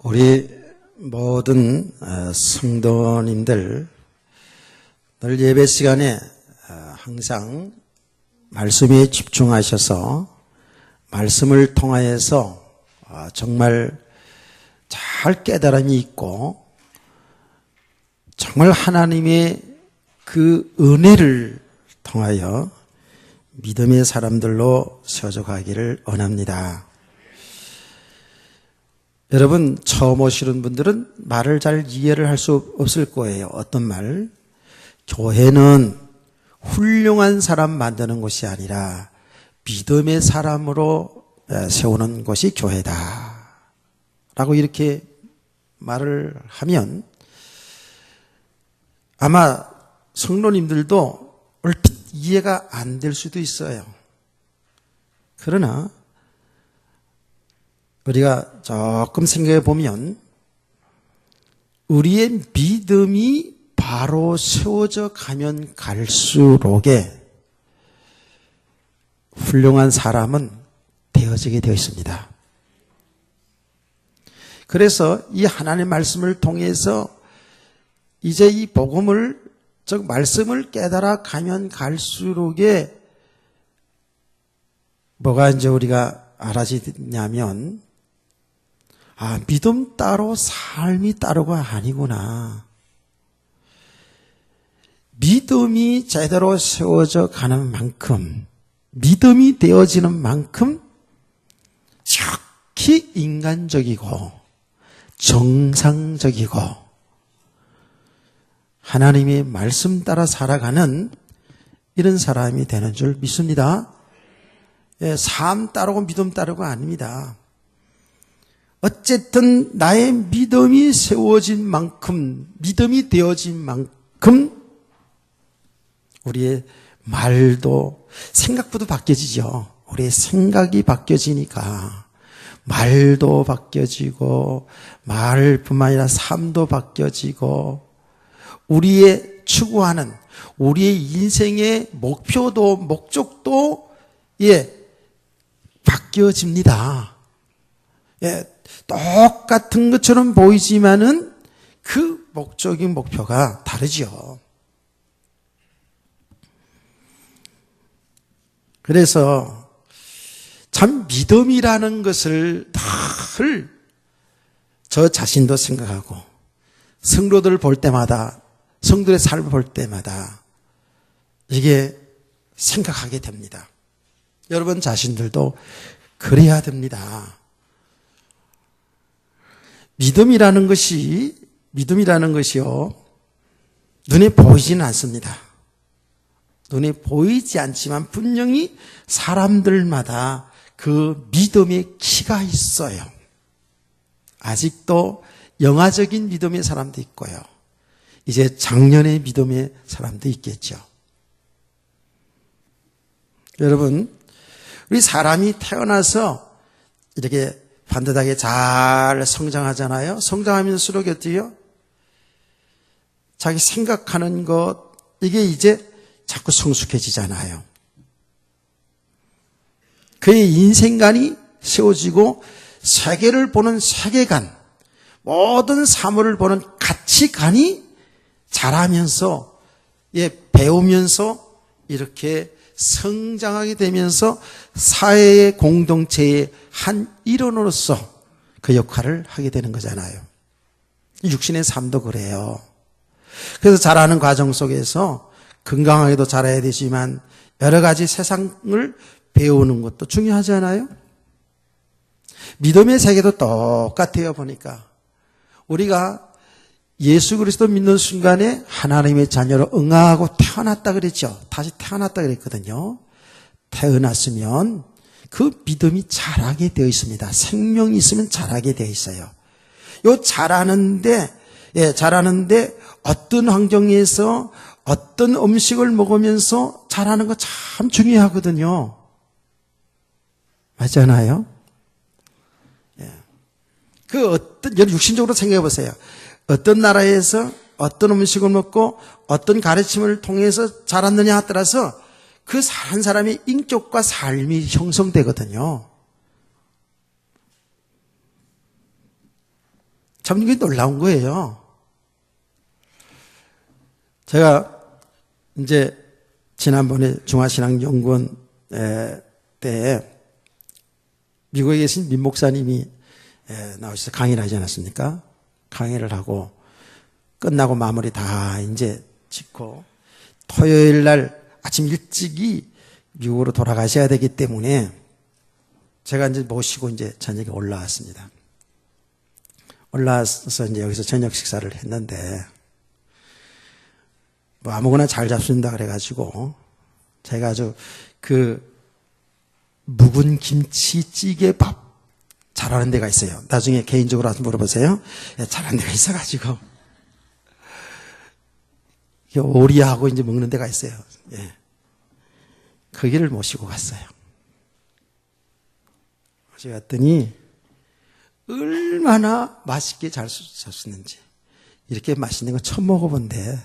우리 모든 성도님들 늘 예배 시간에 항상 말씀에 집중하셔서 말씀을 통하여서 정말 잘 깨달음이 있고 정말 하나님의 그 은혜를 통하여 믿음의 사람들로 세워져 가기를 원합니다. 여러분 처음 오시는 분들은 말을 잘 이해를 할 수 없을 거예요. 어떤 말? 교회는 훌륭한 사람 만드는 곳이 아니라 믿음의 사람으로 세우는 곳이 교회다 라고 이렇게 말을 하면 아마 성도님들도 얼핏 이해가 안 될 수도 있어요. 그러나 우리가 조금 생각해 보면 우리의 믿음이 바로 세워져 가면 갈수록에 훌륭한 사람은 되어지게 되어 있습니다. 그래서 이 하나님의 말씀을 통해서 이제 이 복음을 즉 말씀을 깨달아 가면 갈수록에 뭐가 이제 우리가 알아지냐면 믿음 따로 삶이 따로가 아니구나. 믿음이 제대로 세워져 가는 만큼 믿음이 되어지는 만큼 특히 인간적이고 정상적이고 하나님의 말씀 따라 살아가는 이런 사람이 되는 줄 믿습니다. 삶 따르고 믿음 따르고가 아닙니다. 어쨌든 나의 믿음이 세워진 만큼 믿음이 되어진 만큼 우리의 말도 생각부터 바뀌어지죠. 우리의 생각이 바뀌어지니까 말도 바뀌어지고 말뿐만 아니라 삶도 바뀌어지고 우리의 추구하는 우리의 인생의 목표도 목적도 바뀌어집니다. 똑같은 것처럼 보이지만은 그 목적인 목표가 다르죠. 그래서 참 믿음이라는 것을 늘 저 자신도 생각하고 성도들을 볼 때마다 성도의 삶을 볼 때마다 이게 생각하게 됩니다. 여러분 자신들도 그래야 됩니다. 믿음이라는 것이요 눈에 보이지는 않습니다. 눈에 보이지 않지만 분명히 사람들마다 그 믿음의 키가 있어요. 아직도 영화적인 믿음의 사람도 있고요. 이제 작년의 믿음의 사람도 있겠죠. 여러분, 우리 사람이 태어나서 이렇게 반듯하게 잘 성장하잖아요. 성장하면서록 어때요? 자기 생각하는 것, 이게 이제 자꾸 성숙해지잖아요. 그의 인생관이 세워지고 세계를 보는 세계관, 모든 사물을 보는 가치관이 자라면서 배우면서 이렇게 성장하게 되면서 사회의 공동체의 한 일원으로서 그 역할을 하게 되는 거잖아요. 육신의 삶도 그래요. 그래서 자라는 과정 속에서 건강하게도 자라야 되지만 여러 가지 세상을 배우는 것도 중요하잖아요. 믿음의 세계도 똑같아요. 보니까 우리가 예수 그리스도 믿는 순간에 하나님의 자녀로 응하고 태어났다 그랬죠. 다시 태어났다 그랬거든요. 태어났으면 그 믿음이 자라게 되어 있습니다. 생명이 있으면 자라게 되어 있어요. 자라는데 어떤 환경에서 어떤 음식을 먹으면서 자라는 거 참 중요하거든요. 맞잖아요? 여러분 육신적으로 생각해 보세요. 어떤 나라에서 어떤 음식을 먹고 어떤 가르침을 통해서 자랐느냐에 따라서 그 한 사람의 인격과 삶이 형성되거든요. 참 이게 놀라운 거예요. 제가 이제 지난번에 중화신앙연구원 때 미국에 계신 민 목사님이 나오셔서 강의를 하지 않았습니까? 강의를 하고 끝나고 마무리 다 이제 짓고 토요일 날 아침 일찍이 미국으로 돌아가셔야 되기 때문에 제가 이제 모시고 이제 저녁에 올라왔습니다. 올라와서 이제 여기서 저녁 식사를 했는데 뭐 아무거나 잘 잡수는다 그래가지고 제가 아주 묵은 김치찌개 밥 잘하는 데가 있어요. 나중에 개인적으로 와서 물어보세요. 잘하는 데가 있어가지고 오리하고 이제 먹는 데가 있어요. 예. 거기를 모시고 갔어요. 모시고 갔더니 얼마나 맛있게 잘 줬었는지 이렇게 맛있는 거 처음 먹어본데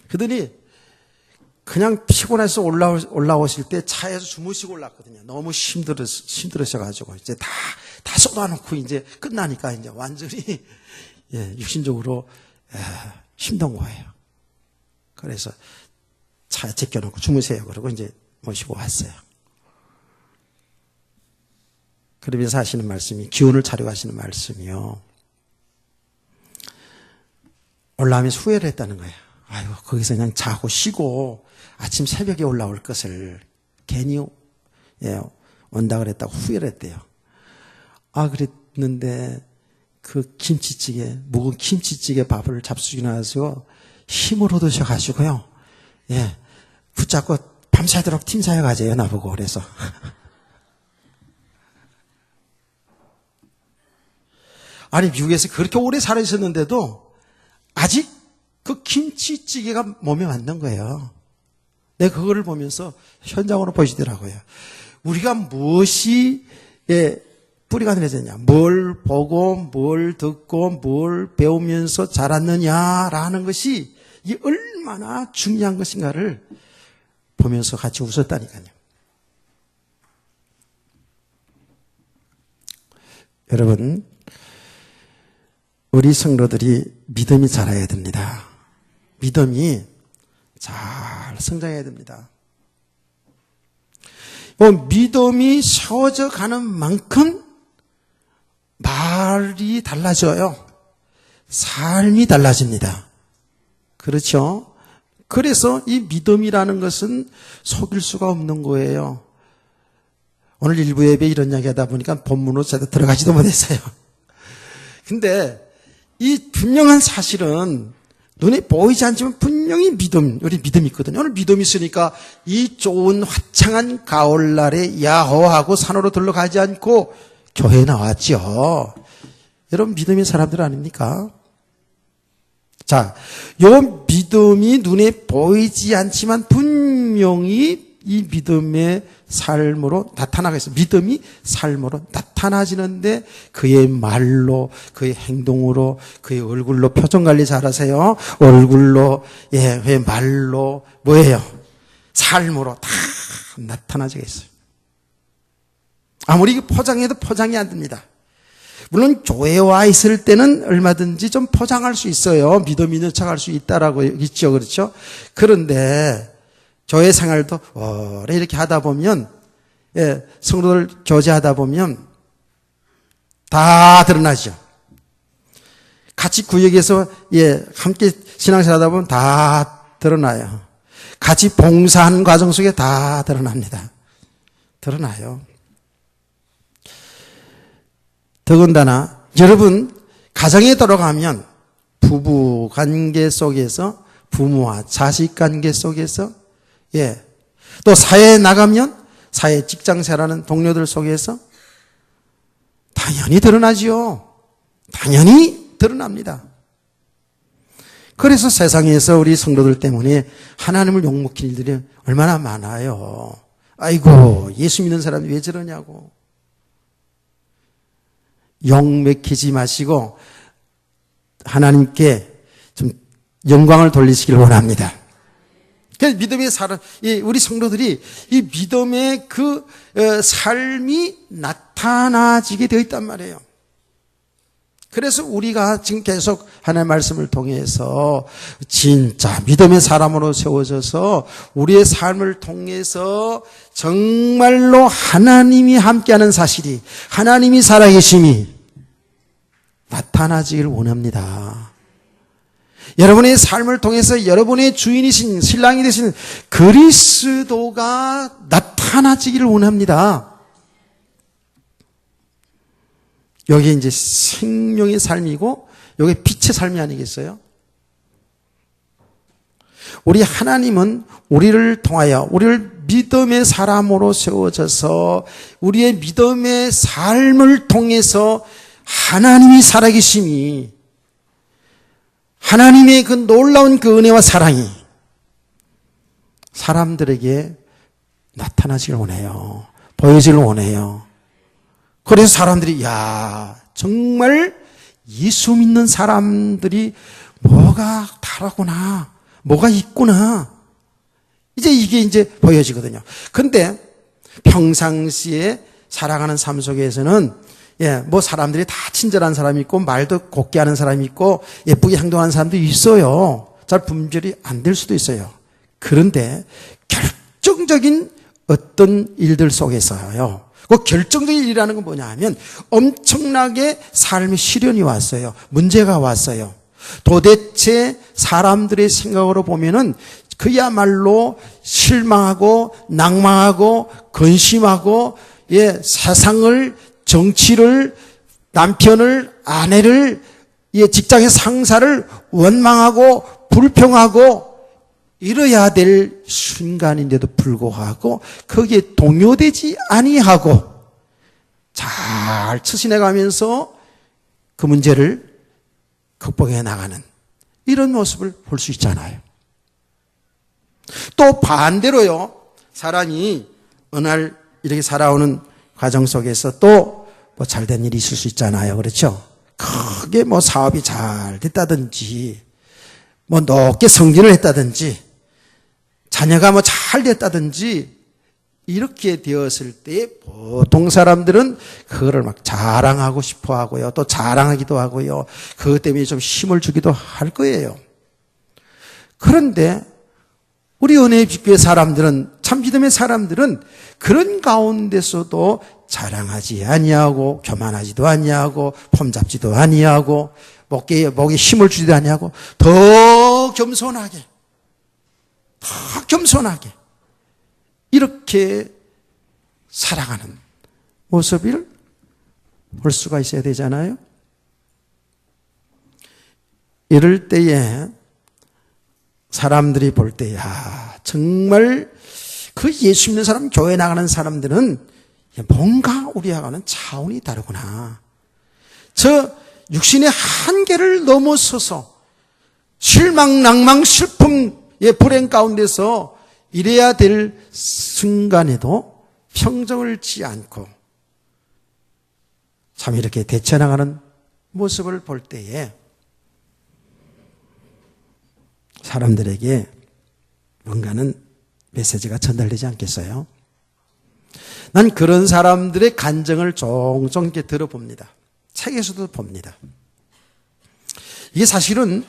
그러더니 그냥 피곤해서 올라오실 때 차에서 주무시고 올랐거든요. 너무 힘들으셔가지고 이제 다 쏟아놓고 이제 끝나니까 이제 완전히 육신적으로 힘든 거예요. 그래서 차에 제껴놓고 주무세요. 그러고 이제 모시고 왔어요. 그러면서 하시는 말씀이 기운을 차리고 하시는 말씀이요. 올라오면서 후회를 했다는 거예요. 아이고 거기서 그냥 자고 쉬고 아침 새벽에 올라올 것을 괜히 온다 그랬다고 후회를 했대요. 아 그랬는데 그 김치찌개 묵은 김치찌개 밥을 잡수고 나서 힘을 얻으셔가지고요. 붙잡고 밤새도록 팀 사역하재요 나보고 그래서. 아니 미국에서 그렇게 오래 살아 있었는데도 아직 그 김치찌개가 몸에 맞는 거예요. 내가 그거를 보면서 현장으로 보시더라고요. 우리가 무엇이 뿌리가 되느냐, 뭘 보고 뭘 듣고 뭘 배우면서 자랐느냐라는 것이 이게 얼마나 중요한 것인가를 보면서 같이 웃었다니까요. 여러분, 우리 성도들이 믿음이 자라야 됩니다. 믿음이 잘 성장해야 됩니다. 믿음이 세워져 가는 만큼 말이 달라져요. 삶이 달라집니다. 그렇죠? 그래서 이 믿음이라는 것은 속일 수가 없는 거예요. 오늘 일부 예배 이런 이야기 하다 보니까 본문으로 제대로 들어가지도 못했어요. 근데 이 분명한 사실은 눈에 보이지 않지만 분명히 우리 믿음이 있거든요. 오늘 믿음이 있으니까 이 좋은 화창한 가을날에 야호하고 산으로 들러가지 않고 교회에 나왔죠. 여러분 믿음의 사람들 아닙니까? 자, 요 믿음이 눈에 보이지 않지만 분명히 이 믿음의 삶으로 나타나겠어요. 믿음이 삶으로 나타나지는데 그의 말로, 그의 행동으로, 그의 얼굴로 표정 관리 잘하세요. 얼굴로, 그의 말로 뭐예요? 삶으로 다 나타나지겠어요. 아무리 포장해도 포장이 안 됩니다. 물론 교회에 와 있을 때는 얼마든지 좀 포장할 수 있어요. 믿음 있는 척할 수 있다라고 있죠. 그렇죠? 그런데 교회 생활도 오래 이렇게 하다 보면 성도들 교제하다 보면 다 드러나죠. 같이 구역에서 함께 신앙생활 하다 보면 다 드러나요. 같이 봉사하는 과정 속에 다 드러납니다. 드러나요. 더군다나 여러분 가정에 들어가면 부부 관계 속에서 부모와 자식 관계 속에서 또 사회에 나가면 사회 직장생활하는 동료들 속에서 당연히 드러나지요. 당연히 드러납니다. 그래서 세상에서 우리 성도들 때문에 하나님을 욕먹힌 일들이 얼마나 많아요. 아이고 예수 믿는 사람이 왜 저러냐고. 욕먹히지 마시고 하나님께 좀 영광을 돌리시길 원합니다. 그래서 믿음의 사람, 우리 성도들이 이 믿음의 그 삶이 나타나지게 되어 있단 말이에요. 그래서 우리가 지금 계속 하나님의 말씀을 통해서 진짜 믿음의 사람으로 세워져서 우리의 삶을 통해서 정말로 하나님이 함께하는 사실이, 하나님이 살아계심이 나타나지를 원합니다. 여러분의 삶을 통해서 여러분의 주인이신, 신랑이 되신 그리스도가 나타나지기를 원합니다. 여기 이제 생명의 삶이고 여기 빛의 삶이 아니겠어요? 우리 하나님은 우리를 통하여 우리를 믿음의 사람으로 세워져서 우리의 믿음의 삶을 통해서 하나님이 살아계심이, 하나님의 그 놀라운 그 은혜와 사랑이 사람들에게 나타나기를 원해요. 보여지길 원해요. 그래서 사람들이 정말 예수 믿는 사람들이 뭐가 다르구나, 뭐가 있구나, 이게 이제 보여지거든요. 근데 평상시에 살아가는 삶 속에서는 뭐 사람들이 다 친절한 사람이 있고 말도 곱게 하는 사람이 있고 예쁘게 행동하는 사람도 있어요. 잘 분별이 안 될 수도 있어요. 그런데 결정적인 어떤 일들 속에서요, 그 결정적인 일이라는 건 뭐냐 하면 엄청나게 삶의 시련이 왔어요. 문제가 왔어요. 도대체 사람들의 생각으로 보면은 그야말로 실망하고 낭망하고 근심하고 세상을, 정치를, 남편을, 아내를, 직장의 상사를 원망하고 불평하고 이뤄야 될 순간인데도 불구하고 거기에 동요되지 아니하고 잘 처신해가면서 그 문제를 극복해 나가는 이런 모습을 볼 수 있잖아요. 또 반대로요, 사람이 어느 날 이렇게 살아오는 과정 속에서 또 뭐 잘된 일이 있을 수 있잖아요. 그렇죠? 크게 뭐 사업이 잘 됐다든지 뭐 높게 승진을 했다든지 자녀가 뭐 잘 됐다든지 이렇게 되었을 때 보통 사람들은 그거를 막 자랑하고 싶어 하고요. 또 자랑하기도 하고요. 그것 때문에 좀 힘을 주기도 할 거예요. 그런데 우리 은혜의 빛교회 사람들은, 참 믿음의 사람들은 그런 가운데서도 자랑하지 아니하고 교만하지도 아니하고 폼잡지도 아니하고 목에 힘을 주지도 아니하고 더 겸손하게 이렇게 살아가는 모습을 볼 수가 있어야 되잖아요. 이럴 때에 사람들이 볼 때 정말 그 예수 믿는 사람, 교회 나가는 사람들은 뭔가 우리하고는 차원이 다르구나. 저 육신의 한계를 넘어서서 실망, 낭망, 슬픔, 불행 가운데서 이래야 될 순간에도 평정을 지 않고 참 이렇게 대처나가는 모습을 볼 때에 사람들에게 뭔가는 메시지가 전달되지 않겠어요? 난 그런 사람들의 간증을 종종 이렇게 들어봅니다. 책에서도 봅니다. 이게 사실은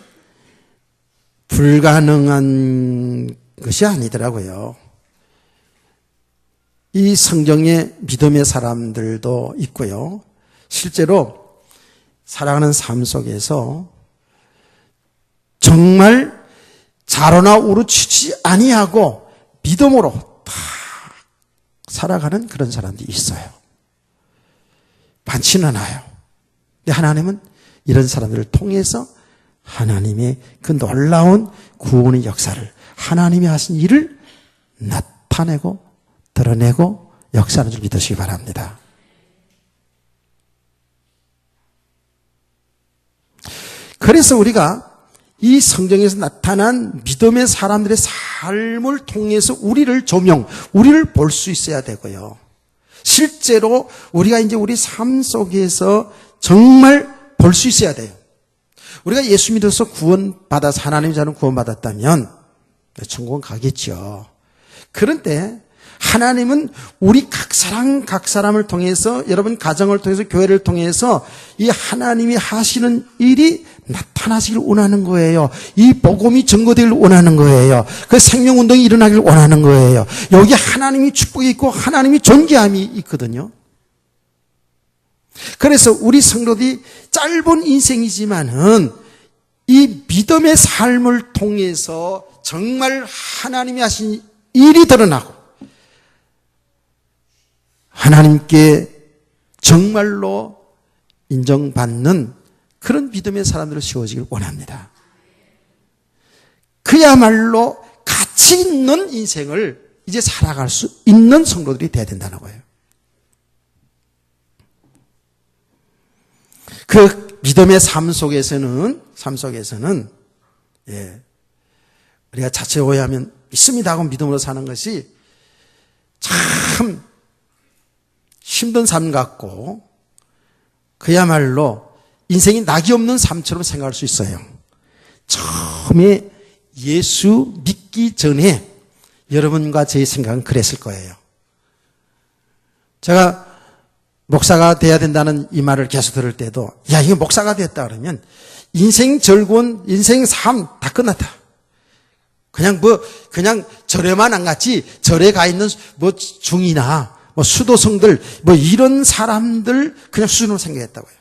불가능한 것이 아니더라고요. 이 성경의 믿음의 사람들도 있고요. 실제로 살아가는 삶 속에서 정말 자로나 우루치지 아니하고 믿음으로 다 살아가는 그런 사람들이 있어요. 많지는 않아요. 근데 하나님은 이런 사람들을 통해서 하나님의 그 놀라운 구원의 역사를, 하나님이 하신 일을 나타내고 드러내고 역사하는 줄 믿으시기 바랍니다. 그래서 우리가 이 성경에서 나타난 믿음의 사람들의 삶을 통해서 우리를 조명, 우리를 볼 수 있어야 되고요. 실제로 우리가 이제 우리 삶 속에서 정말 볼 수 있어야 돼요. 우리가 예수 믿어서 구원받아서 하나님 자는 구원받았다면 천국은 가겠죠. 그런데 하나님은 우리 각 사람을 통해서, 여러분 가정을 통해서, 교회를 통해서 이 하나님이 하시는 일이 나타나시길 원하는 거예요. 이 복음이 증거되길 원하는 거예요. 그 생명운동이 일어나길 원하는 거예요. 여기 하나님이 축복이 있고 하나님이 존귀함이 있거든요. 그래서 우리 성도들이 짧은 인생이지만은 이 믿음의 삶을 통해서 정말 하나님이 하신 일이 드러나고 하나님께 정말로 인정받는 그런 믿음의 사람들을 세워지길 원합니다. 그야말로 가치 있는 인생을 이제 살아갈 수 있는 성도들이 돼야 된다는 거예요. 그 믿음의 삶 속에서는 우리가 자체 오해하면 믿습니다 하고 믿음으로 사는 것이 참 힘든 삶 같고 그야말로 인생이 낙이 없는 삶처럼 생각할 수 있어요. 처음에 예수 믿기 전에 여러분과 제 생각은 그랬을 거예요. 제가 목사가 돼야 된다는 이 말을 계속 들을 때도 야 이거 목사가 됐다 그러면 인생 즐거운 인생 삶 다 끝났다. 그냥 절에만 안 갔지 절에 가 있는 중이나 수도성들 이런 사람들 그냥 수준으로 생각했다고요.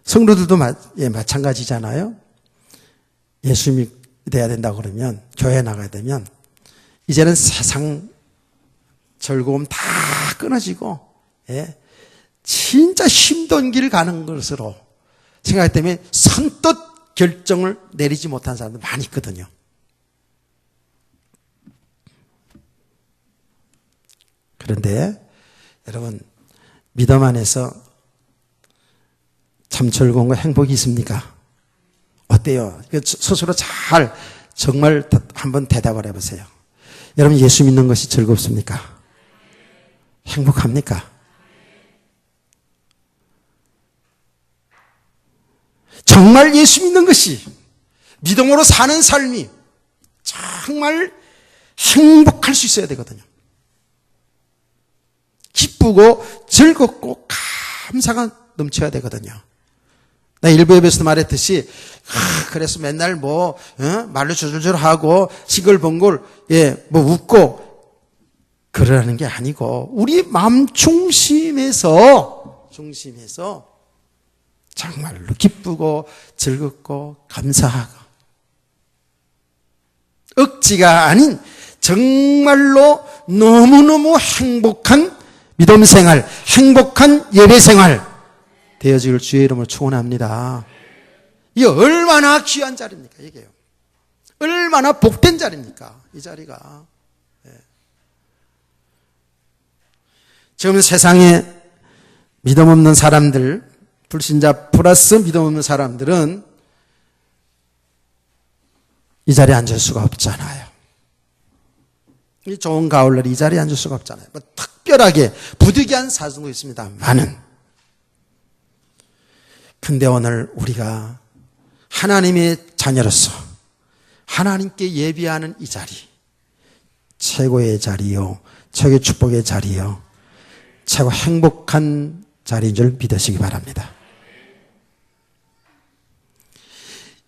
성도들도 마찬가지잖아요. 예수 믿어야 된다고 그러면 교회에 나가야 되면 이제는 세상 즐거움 다 끊어지고 진짜 힘든 길 가는 것으로 생각하기 때문에 선뜻 결정을 내리지 못한 사람들 많이 있거든요. 그런데 여러분 믿음 안에서 참 즐거움과 행복이 있습니까? 어때요? 스스로 잘 정말 한번 대답을 해보세요. 여러분 예수 믿는 것이 즐겁습니까? 행복합니까? 정말 예수 믿는 것이 믿음으로 사는 삶이 정말 행복할 수 있어야 되거든요. 기쁘고 즐겁고 감사가 넘쳐야 되거든요. 나 일부 예배에서도 말했듯이 그래서 맨날 말로 줄줄줄 하고 시글벙글 웃고 그러라는 게 아니고 우리 마음 중심에서 정말로 기쁘고 즐겁고 감사하고 억지가 아닌 정말로 너무너무 행복한 믿음 생활, 행복한 예배 생활 되어지길 주의 이름으로 축원합니다. 이게 얼마나 귀한 자리입니까? 이게요. 얼마나 복된 자리입니까? 이 자리가. 지금 세상에 믿음 없는 사람들, 불신자 플러스 믿음 없는 사람들은 이 자리에 앉을 수가 없잖아요. 이 좋은 가을날 이 자리에 앉을 수가 없잖아요. 특별하게 부득이한 사정도 있습니다만은 근데 오늘 우리가 하나님의 자녀로서 하나님께 예비하는 이 자리 최고의 자리요 최고의 축복의 자리요 최고 행복한 자리인 줄 믿으시기 바랍니다.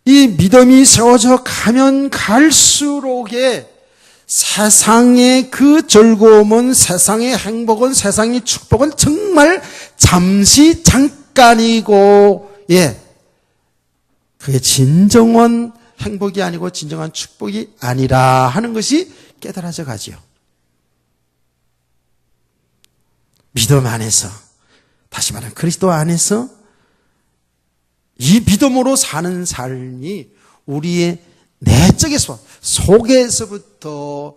이 믿음이 세워져 가면 갈수록에 세상의 그 즐거움은 세상의 행복은 세상의 축복은 정말 잠시 잠깐이고 그게 진정한 행복이 아니고 진정한 축복이 아니라 하는 것이 깨달아져 가지요. 믿음 안에서 다시 말하면 그리스도 안에서 이 믿음으로 사는 삶이 우리의 내적에서 속에서부터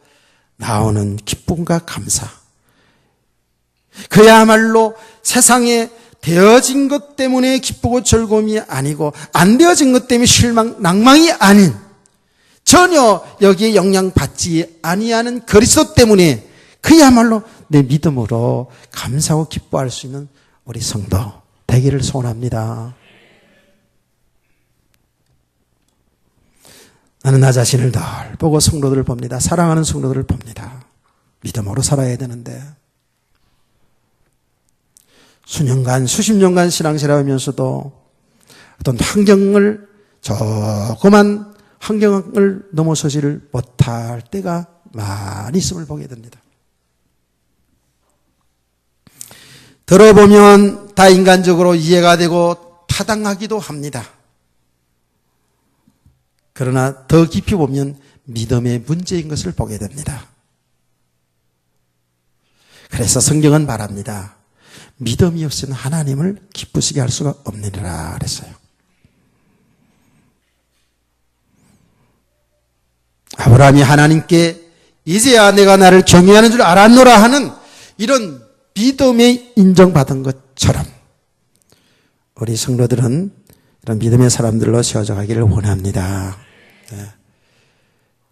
나오는 기쁨과 감사 그야말로 세상에 되어진 것 때문에 기쁘고 즐거움이 아니고 안 되어진 것 때문에 실망, 낭망이 아닌 전혀 여기에 영향받지 아니하는 그리스도 때문에 그야말로 내 믿음으로 감사하고 기뻐할 수 있는 우리 성도 되기를 소원합니다. 나는 나 자신을 늘 보고 성도들을 봅니다. 사랑하는 성도들을 봅니다. 믿음으로 살아야 되는데 수년간 수십 년간 신앙생활하면서도 어떤 환경을 조그만 환경을 넘어서지를 못할 때가 많이 있음을 보게 됩니다. 들어보면 다 인간적으로 이해가 되고 타당하기도 합니다. 그러나 더 깊이 보면 믿음의 문제인 것을 보게 됩니다. 그래서 성경은 말합니다. 믿음이 없이는 하나님을 기쁘시게 할 수가 없느니라 그랬어요. 아브라함이 하나님께 이제야 내가 나를 경외하는 줄 알았노라 하는 이런 믿음에 인정받은 것처럼 우리 성도들은 이런 믿음의 사람들로 세워져 가기를 원합니다.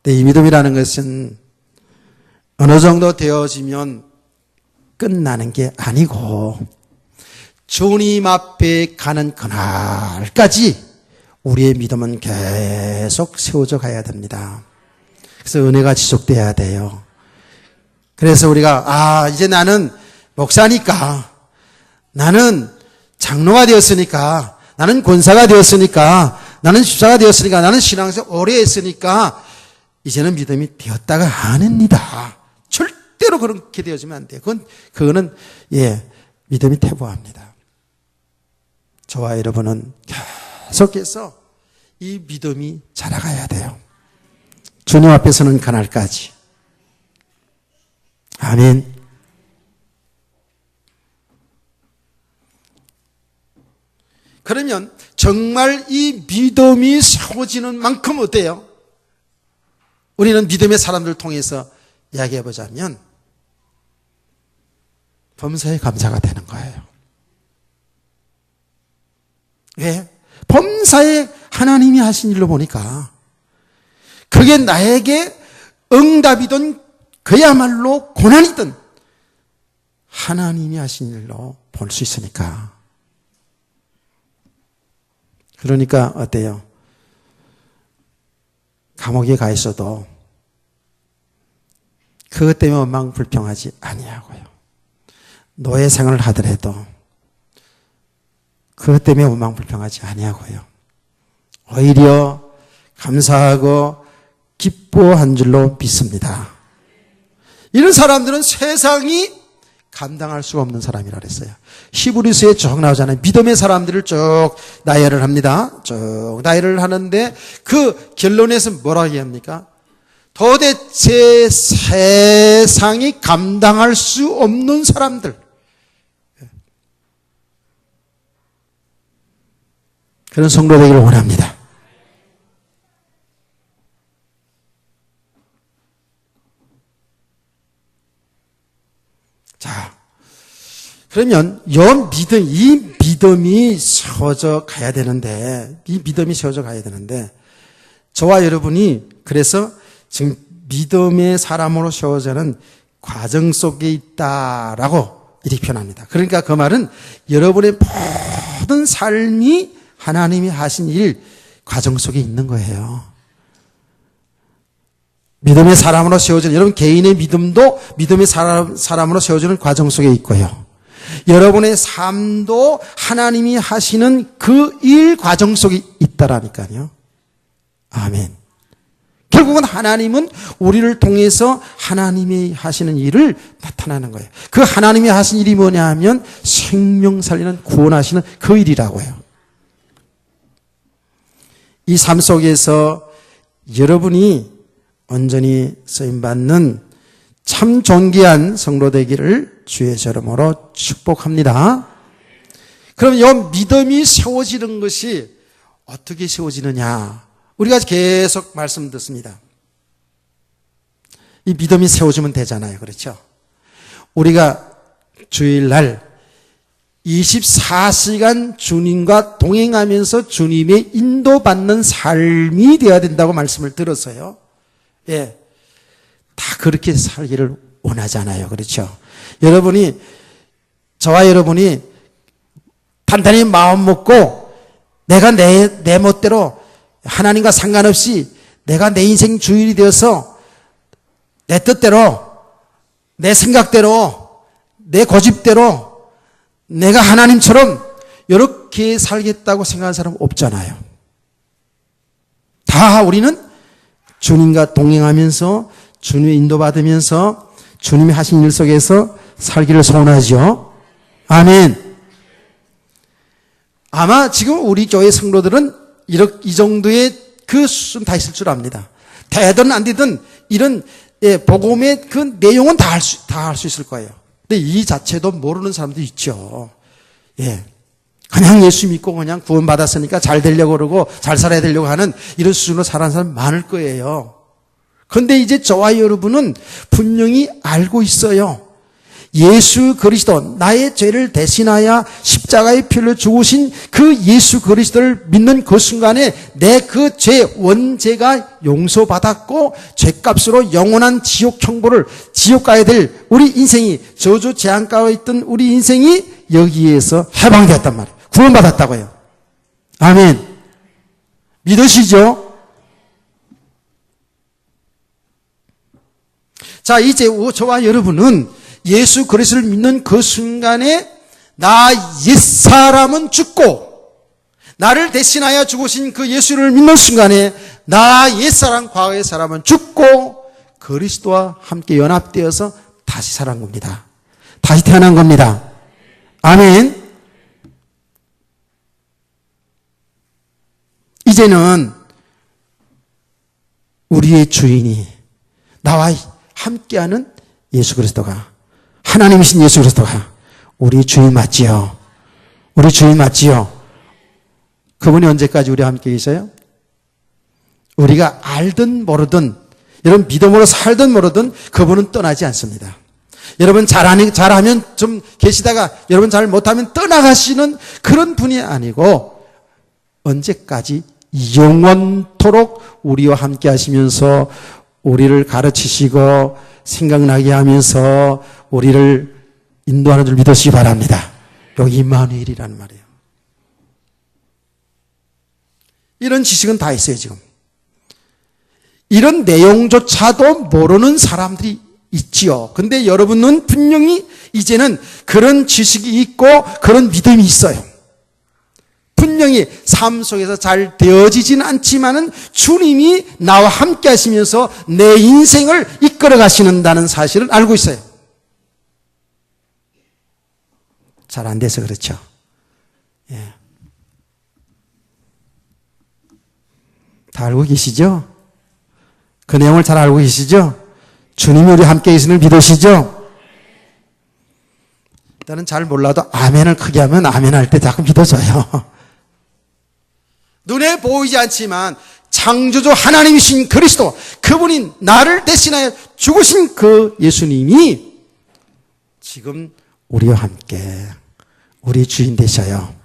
네. 이 믿음이라는 것은 어느 정도 되어지면 끝나는 게 아니고 주님 앞에 가는 그날까지 우리의 믿음은 계속 세워져 가야 됩니다. 그래서 은혜가 지속돼야 돼요. 그래서 우리가 이제 나는 목사니까, 나는 장로가 되었으니까, 나는 권사가 되었으니까, 나는 집사가 되었으니까, 나는 신앙생활 오래 했으니까 이제는 믿음이 되었다가 아닙니다. 절대로 그렇게 되어지면 안 돼요. 그거는 믿음이 퇴보합니다. 저와 여러분은 계속해서 이 믿음이 자라가야 돼요. 주님 앞에서는 그날까지. 아멘. 그러면 정말 이 믿음이 세워지는 만큼 어때요? 우리는 믿음의 사람들을 통해서 이야기해 보자면 범사에 감사가 되는 거예요. 왜? 범사에 하나님이 하신 일로 보니까 그게 나에게 응답이든 그야말로 고난이든 하나님이 하신 일로 볼 수 있으니까. 그러니까 어때요? 감옥에 가 있어도 그것 때문에 원망 불평하지 아니하고요. 노예 생활을 하더라도 그것 때문에 원망 불평하지 아니하고요. 오히려 감사하고 기뻐한 줄로 믿습니다. 이런 사람들은 세상이 감당할 수가 없는 사람이라 그랬어요. 히브리서에 쭉 나오잖아요. 믿음의 사람들을 쭉 나열을 합니다. 쭉 나열을 하는데 그 결론에서 뭐라고 얘기합니까? 도대체 세상이 감당할 수 없는 사람들. 그런 성도 되기를 원합니다. 자, 그러면 이 믿음이 세워져 가야 되는데, 저와 여러분이 그래서 지금 믿음의 사람으로 세워져는 과정 속에 있다라고 이렇게 표현합니다. 그러니까 그 말은 여러분의 모든 삶이 하나님이 하신 일 과정 속에 있는 거예요. 믿음의 사람으로 세워지는, 여러분 개인의 믿음도 믿음의 사람으로 세워지는 과정 속에 있고요. 여러분의 삶도 하나님이 하시는 그 일 과정 속에 있다라니까요. 아멘. 결국은 하나님은 우리를 통해서 하나님이 하시는 일을 나타나는 거예요. 그 하나님이 하신 일이 뭐냐 하면 생명 살리는 구원하시는 그 일이라고요. 이 삶 속에서 여러분이 온전히 쓰임받는 참 존귀한 성도 되기를 주의 이름으로 축복합니다. 그럼 이 믿음이 세워지는 것이 어떻게 세워지느냐? 우리가 계속 말씀 듣습니다. 이 믿음이 세워지면 되잖아요. 그렇죠? 우리가 주일날 24시간 주님과 동행하면서 주님의 인도받는 삶이 되어야 된다고 말씀을 들었어요. 예. 다 그렇게 살기를 원하잖아요. 그렇죠? 저와 여러분이 단단히 마음 먹고 내가 내 멋대로 하나님과 상관없이 내가 내 인생 주인이 되어서 내 뜻대로, 내 생각대로, 내 고집대로 내가 하나님처럼 이렇게 살겠다고 생각하는 사람 없잖아요. 다 우리는 주님과 동행하면서 주님의 인도받으면서 주님이 하신 일 속에서 살기를 소원하죠. 아멘. 아마 지금 우리 교회 성도들은 이 정도의 그 수준 다 있을 줄 압니다. 되든 안 되든 이런 복음의 그 내용은 다 할 수 있을 거예요. 근데 이 자체도 모르는 사람도 있죠. 예. 그냥 예수 믿고 그냥 구원받았으니까 잘 되려고 그러고 잘 살아야 되려고 하는 이런 수준으로 살아가는 사람 많을 거예요. 그런데 이제 저와 여러분은 분명히 알고 있어요. 예수 그리스도, 나의 죄를 대신하여 십자가의 피를 죽으신 그 예수 그리스도를 믿는 그 순간에 내 그 죄 원죄가 용서받았고 죄값으로 영원한 지옥 형벌을 지옥 가야 될 우리 인생이 저주 재앙가에 있던 우리 인생이 여기에서 해방되었단 말이에요. 구원받았다고요. 아멘. 믿으시죠? 자, 이제 저와 여러분은 예수 그리스도를 믿는 그 순간에 나 옛사람은 죽고 나를 대신하여 죽으신 그 예수를 믿는 순간에 나 옛사람, 과거의 사람은 죽고 그리스도와 함께 연합되어서 다시 살아난 겁니다. 다시 태어난 겁니다. 아멘. 이제는 우리의 주인이 나와 함께하는 예수 그리스도가, 하나님이신 예수 그리스도가 우리 주인 맞지요? 우리 주인 맞지요? 그분이 언제까지 우리와 함께 계셔요? 우리가 알든 모르든, 여러분 믿음으로 살든 모르든 그분은 떠나지 않습니다. 여러분 잘하면 좀 계시다가 여러분 잘 못하면 떠나가시는 그런 분이 아니고 언제까지 영원토록 우리와 함께 하시면서 우리를 가르치시고 생각나게 하면서 우리를 인도하는 줄 믿으시기 바랍니다. 여기 임마누엘이라는 말이에요. 이런 지식은 다 있어요, 지금. 이런 내용조차도 모르는 사람들이 있지요. 근데 여러분은 분명히 이제는 그런 지식이 있고 그런 믿음이 있어요. 분명히 삶 속에서 잘 되어지진 않지만은 주님이 나와 함께 하시면서 내 인생을 이끌어 가시는다는 사실을 알고 있어요. 잘 안 돼서 그렇죠. 예. 다 알고 계시죠? 그 내용을 잘 알고 계시죠? 주님이 우리 함께 계시는 걸 믿으시죠? 일단은 잘 몰라도 아멘을 크게 하면 아멘 할 때 자꾸 믿어져요. 눈에 보이지 않지만 창조주 하나님이신 그리스도, 그분이 나를 대신하여 죽으신 그 예수님이 지금 우리와 함께 우리 주인 되셔요.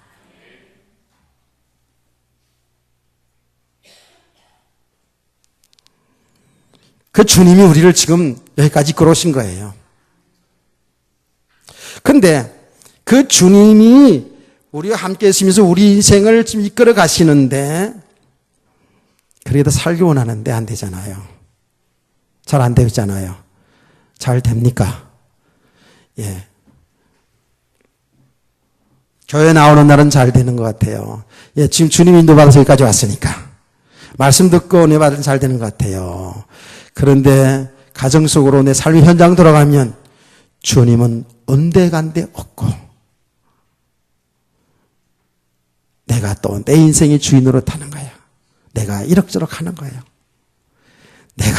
그 주님이 우리를 지금 여기까지 끌어오신 거예요. 그런데 그 주님이 우리와 함께 하시면서 우리 인생을 지금 이끌어 가시는데 그래도 살기 원하는데 안 되잖아요. 잘 안 되잖아요. 잘 됩니까? 예. 교회 나오는 날은 잘 되는 것 같아요. 예, 지금 주님 인도받아서 여기까지 왔으니까. 말씀 듣고 은혜 받으면 잘 되는 것 같아요. 그런데 가정 속으로 내 삶의 현장 돌아가면 주님은 온데간데 없고 내가 또 내 인생의 주인으로 타는 거야. 내가 이럭저럭 하는 거예요. 내가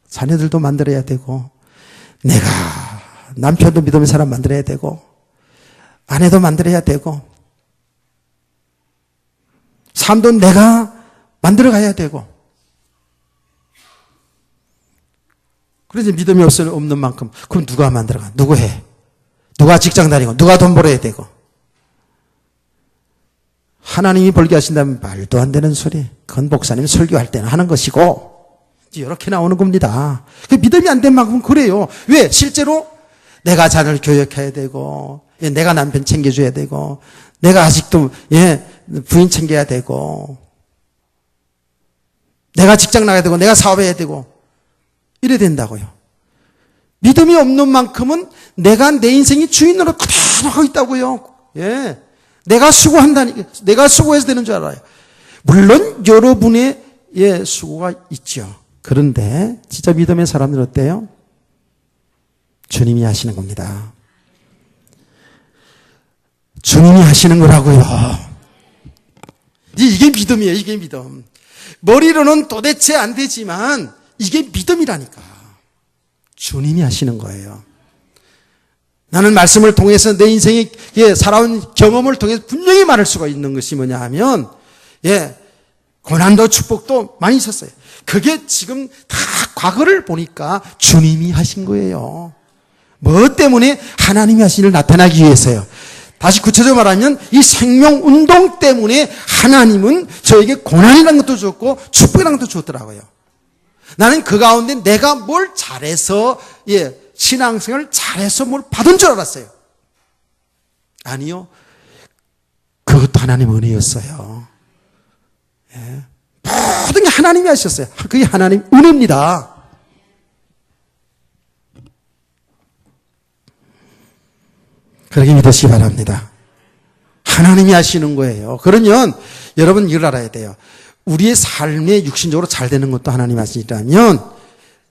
자녀들도 만들어야 되고 내가 남편도 믿음의 사람 만들어야 되고 아내도 만들어야 되고 삶도 내가 만들어 가야 되고 그래서 믿음이 없는 만큼 그럼 누가 만들어가? 누구 해? 누가 직장 다니고 누가 돈 벌어야 되고 하나님이 벌게 하신다면 말도 안 되는 소리. 그건 목사님 설교할 때는 하는 것이고 이렇게 나오는 겁니다. 그 믿음이 안 된 만큼 그래요. 왜? 실제로 내가 자녀를 교육해야 되고 내가 남편 챙겨줘야 되고 내가 아직도 부인 챙겨야 되고 내가 직장 나가야 되고 내가 사업해야 되고 이래야 된다고요. 믿음이 없는 만큼은 내가 내 인생의 주인으로 그대로 하고 있다고요. 예. 내가 수고해서 되는 줄 알아요. 물론 여러분의 수고가 있죠. 그런데 진짜 믿음의 사람들은 어때요? 주님이 하시는 겁니다. 주님이 하시는 거라고요. 이게 믿음이에요. 이게 믿음. 머리로는 도대체 안 되지만 이게 믿음이라니까. 주님이 하시는 거예요. 나는 말씀을 통해서 내 인생에 살아온 경험을 통해서 분명히 말할 수가 있는 것이 뭐냐 하면 고난도 축복도 많이 있었어요. 그게 지금 다 과거를 보니까 주님이 하신 거예요. 뭐 때문에 하나님이 하신 일을 나타나기 위해서요. 다시 구체적으로 말하면 이 생명운동 때문에 하나님은 저에게 고난이라는 것도 줬고 축복이라는 것도 줬더라고요. 나는 그 가운데 내가 뭘 잘해서 신앙생활을 잘해서 뭘 받은 줄 알았어요. 아니요. 그것도 하나님 은혜였어요. 모든 게 하나님이 하셨어요. 그게 하나님 은혜입니다. 그렇게 믿으시기 바랍니다. 하나님이 하시는 거예요. 그러면 여러분 이걸 알아야 돼요. 우리의 삶에 육신적으로 잘 되는 것도 하나님이 하신 일이라면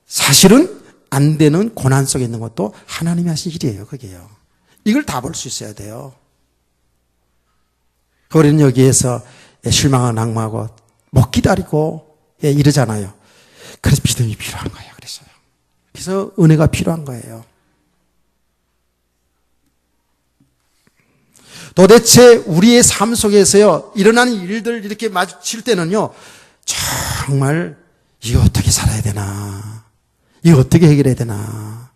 사실은 안 되는 고난 속에 있는 것도 하나님이 하신 일이에요. 그게요. 이걸 다 볼 수 있어야 돼요. 우리는 여기에서 실망하고 낙마하고 못 기다리고 이러잖아요. 그래서 믿음이 필요한 거예요. 그래서 은혜가 필요한 거예요. 도대체 우리의 삶 속에서요, 일어나는 일들 이렇게 마주칠 때는요, 정말 이거 어떻게 살아야 되나, 이거 어떻게 해결해야 되나,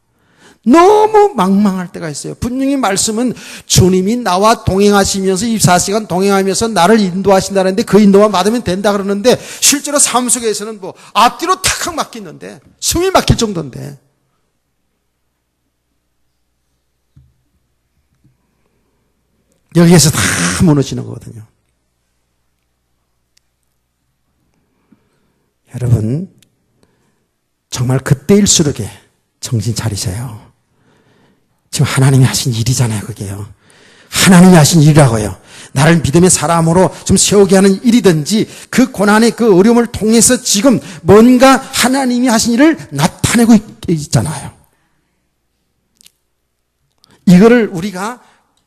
너무 망망할 때가 있어요. 분명히 말씀은 주님이 나와 동행하시면서 24시간 동행하면서 나를 인도하신다는데 그 인도만 받으면 된다 그러는데 실제로 삶 속에서는 뭐 앞뒤로 탁 막히는데 숨이 막힐 정도인데 여기에서 다 무너지는 거거든요. 여러분 정말 그때일수록 정신 차리세요. 지금 하나님이 하신 일이잖아요. 그게요. 하나님이 하신 일이라고요. 나를 믿음의 사람으로 좀 세우게 하는 일이든지 그 고난의 그 어려움을 통해서 지금 뭔가 하나님이 하신 일을 나타내고 있잖아요. 이거를 우리가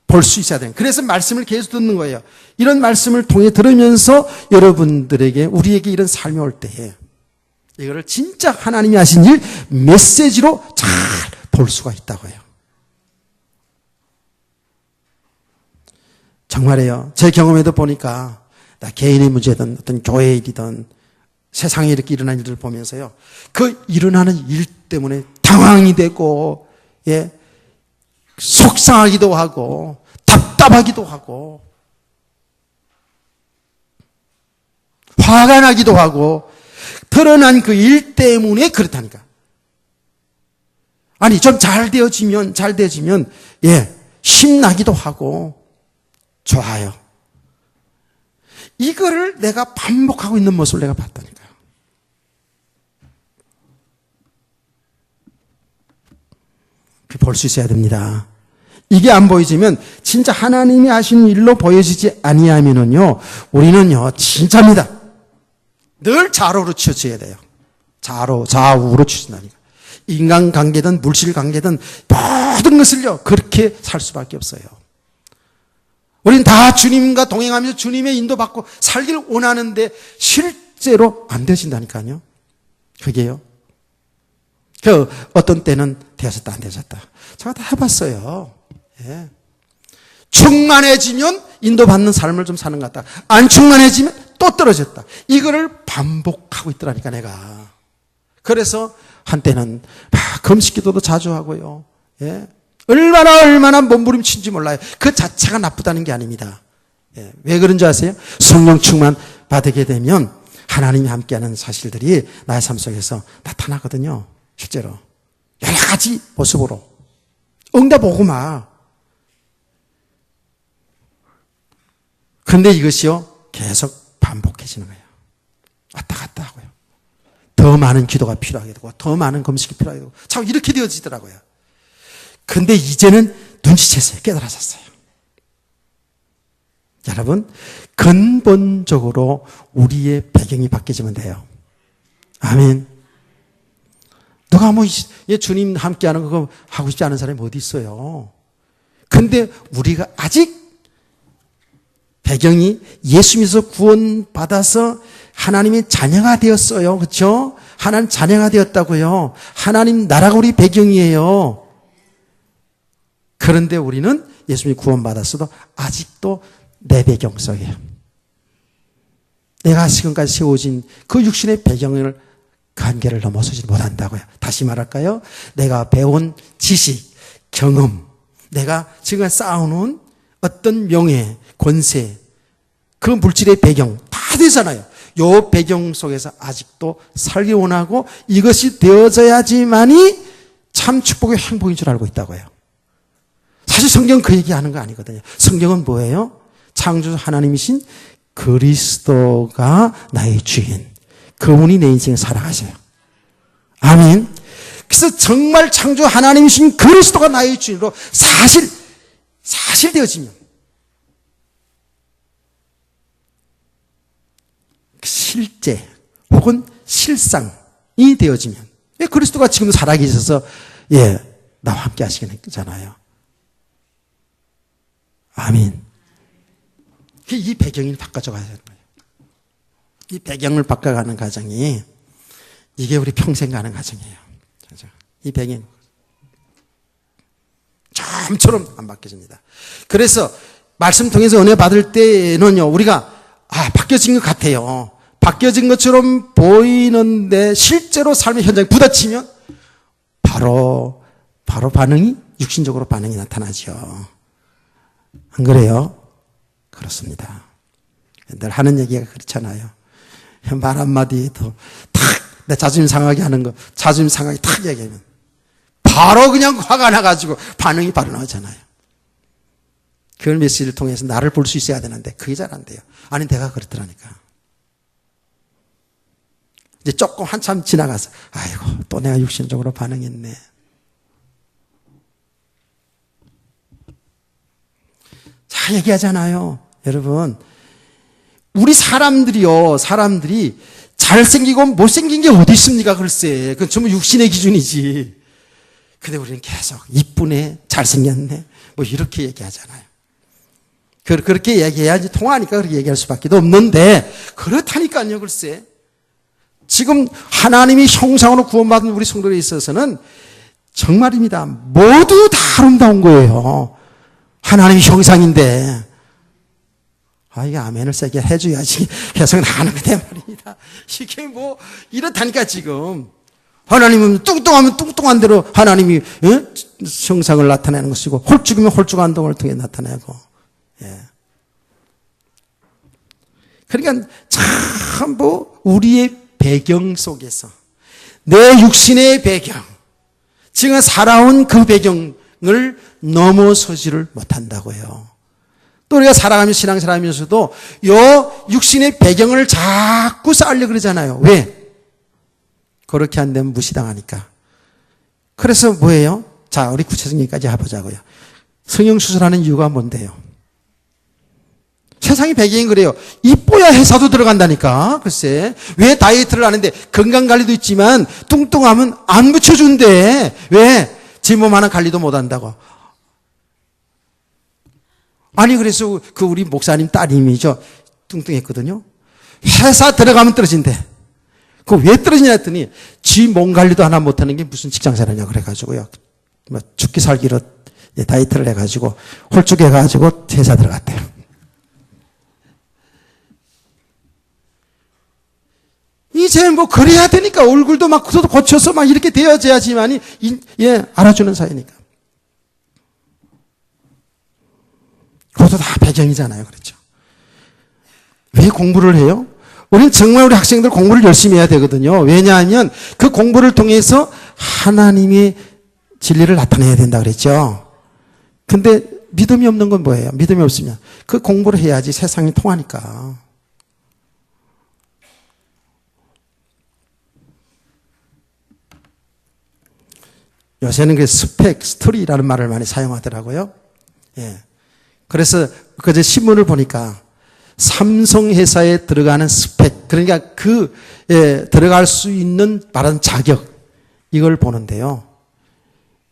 볼 수 있어야 돼요. 그래서 말씀을 계속 듣는 거예요. 이런 말씀을 통해 들으면서 여러분들에게 우리에게 이런 삶이 올 때에 이거를 진짜 하나님이 하신 일 메시지로 잘 볼 수가 있다고요. 정말이에요. 제 경험에도 보니까 나 개인의 문제든 어떤 교회의 일이든 세상에 이렇게 일어나는 일을 보면서요. 그 일어나는 일 때문에 당황이 되고 속상하기도 하고 답답하기도 하고 화가 나기도 하고 드러난 그 일 때문에 그렇다니까. 아니 좀 잘 되어지면 힘나기도 하고 좋아요. 이거를 내가 반복하고 있는 모습을 내가 봤다니까요. 볼 수 있어야 됩니다. 이게 안 보여지면 진짜 하나님이 하신 일로 보여지지 아니하면은요, 우리는요 진짜입니다. 늘 좌로로 치워져야 돼요. 좌우로 치워진다니까. 인간관계든 물질관계든 모든 것을요 그렇게 살 수밖에 없어요. 우린 다 주님과 동행하면서 주님의 인도받고 살기를 원하는데 실제로 안 되어진다니까요. 그게요. 어떤 때는 되어졌다 안 되어졌다. 제가 다 해봤어요. 충만해지면 인도받는 삶을 좀 사는 것 같다. 안 충만해지면 또 떨어졌다. 이거를 반복하고 있더라니까 내가. 그래서 한때는 금식기도도 자주 하고요. 얼마나 몸부림친지 몰라요. 그 자체가 나쁘다는 게 아닙니다. 왜 그런 줄 아세요? 성령 충만 받게 되면 하나님이 함께하는 사실들이 나의 삶 속에서 나타나거든요. 실제로 여러 가지 모습으로 응답 오고 막. 그런데 이것이요 계속 반복해지는 거예요. 왔다 갔다 하고요. 더 많은 기도가 필요하게 되고 더 많은 금식이 필요하게 되고 참 이렇게 되어지더라고요. 근데 이제는 눈치챘어요. 깨달았었어요. 여러분, 근본적으로 우리의 배경이 바뀌어지면 돼요. 아멘. 누가 주님 함께하는 거 하고 싶지 않은 사람이 어디 있어요? 근데 우리가 아직 배경이 예수님에서 구원받아서 하나님의 자녀가 되었어요. 그렇죠? 하나님 자녀가 되었다고요. 하나님 나라가 우리 배경이에요. 그런데 우리는 예수님이 구원받았어도 아직도 내 배경 속에 내가 지금까지 세워진 그 육신의 배경을 관계를 넘어서지 못한다고요. 다시 말할까요? 내가 배운 지식, 경험, 내가 지금 쌓아놓은 어떤 명예, 권세, 그 물질의 배경 다 되잖아요. 이 배경 속에서 아직도 살기 원하고 이것이 되어져야지만이 참 축복의 행복인 줄 알고 있다고요. 사실 성경은 그 얘기하는 거 아니거든요. 성경은 뭐예요? 창조주 하나님이신 그리스도가 나의 주인. 그분이 내 인생을 살아가셔요. 아멘. 그래서 정말 창조 하나님이신 그리스도가 나의 주인으로 사실 되어지면 실제 혹은 실상이 되어지면 그리스도가 지금 살아계셔서 나와 함께 하시겠잖아요. 아멘. 이 배경이 바꿔져 가야 되는 거예요. 이 배경을 바꿔가는 과정이 이게 우리 평생 가는 과정이에요. 이 배경 좀처럼 안 바뀌어집니다. 그래서 말씀 통해서 은혜 받을 때는요, 우리가 바뀌어진 것 같아요. 바뀌어진 것처럼 보이는데 실제로 삶의 현장에 부딪히면 바로 반응이 육신적으로 반응이 나타나죠. 안 그래요? 그렇습니다. 늘 하는 얘기가 그렇잖아요. 말 한마디에도 탁 내 자존심 상하게 하는 거, 자존심 상하게 탁 얘기하면 바로 그냥 화가 나가지고 반응이 바로 나오잖아요. 그 메시지를 통해서 나를 볼 수 있어야 되는데 그게 잘 안 돼요. 아니 내가 그렇더라니까. 이제 조금 한참 지나가서 아이고 또 내가 육신적으로 반응했네. 자 얘기하잖아요. 여러분 우리 사람들이 잘생기고 못생긴 게 어디 있습니까? 글쎄 그건 전부 육신의 기준이지. 근데 우리는 계속 이쁘네, 잘생겼네 뭐 이렇게 얘기하잖아요. 그렇게 얘기해야지 통하니까 그렇게 얘기할 수밖에 없는데 그렇다니까요. 글쎄 지금 하나님이 형상으로 구원받은 우리 성도들에 있어서는 정말입니다. 모두 다 아름다운 거예요. 하나님의 형상인데 이게 아멘을 세게 해줘야지 계속 나가는 거다 말입니다. 이게 뭐 이렇다니까 지금 하나님은 뚱뚱하면 뚱뚱한 대로 하나님이 형상을 나타내는 것이고 홀쭉이면 홀쭉한 동을 통해 나타내고 그러니까 참 우리의 배경 속에서 내 육신의 배경 지금 살아온 그 배경을 넘어서지를 못한다고요. 또 우리가 살아가면서 신앙생활하면서도 요 육신의 배경을 자꾸 쌓으려고 그러잖아요. 왜? 그렇게 안 되면 무시당하니까. 그래서 뭐예요? 자, 우리 구체적인 얘기까지 해보자고요. 성형수술하는 이유가 뭔데요? 세상의 배경이 그래요. 이뻐야 회사도 들어간다니까. 글쎄. 왜 다이어트를 하는데 건강관리도 있지만 뚱뚱하면 안 붙여준대. 왜? 제 몸 하나 관리도 못한다고. 아니 그래서 우리 목사님 따님이죠. 뚱뚱했거든요. 회사 들어가면 떨어진대. 그거 왜 떨어지냐 했더니 지 몸 관리도 하나 못하는 게 무슨 직장생활이냐 그래가지고요. 죽기 살기로 다이어트를 해가지고 홀쭉해가지고 회사 들어갔대요. 이제 뭐 그래야 되니까 얼굴도 막 고쳐서 막 이렇게 되어져야지만이 알아주는 사이니까. 그것도 다 배경이잖아요. 그렇죠? 왜 공부를 해요? 우리는 정말 우리 학생들 공부를 열심히 해야 되거든요. 왜냐하면 그 공부를 통해서 하나님의 진리를 나타내야 된다 그랬죠. 근데 믿음이 없는 건 뭐예요? 믿음이 없으면 그 공부를 해야지 세상이 통하니까. 요새는 그 스펙, 스토리라는 말을 많이 사용하더라고요. 예. 그래서 그제 신문을 보니까 삼성 회사에 들어가는 스펙, 그러니까 들어갈 수 있는 말하는 자격, 이걸 보는데요.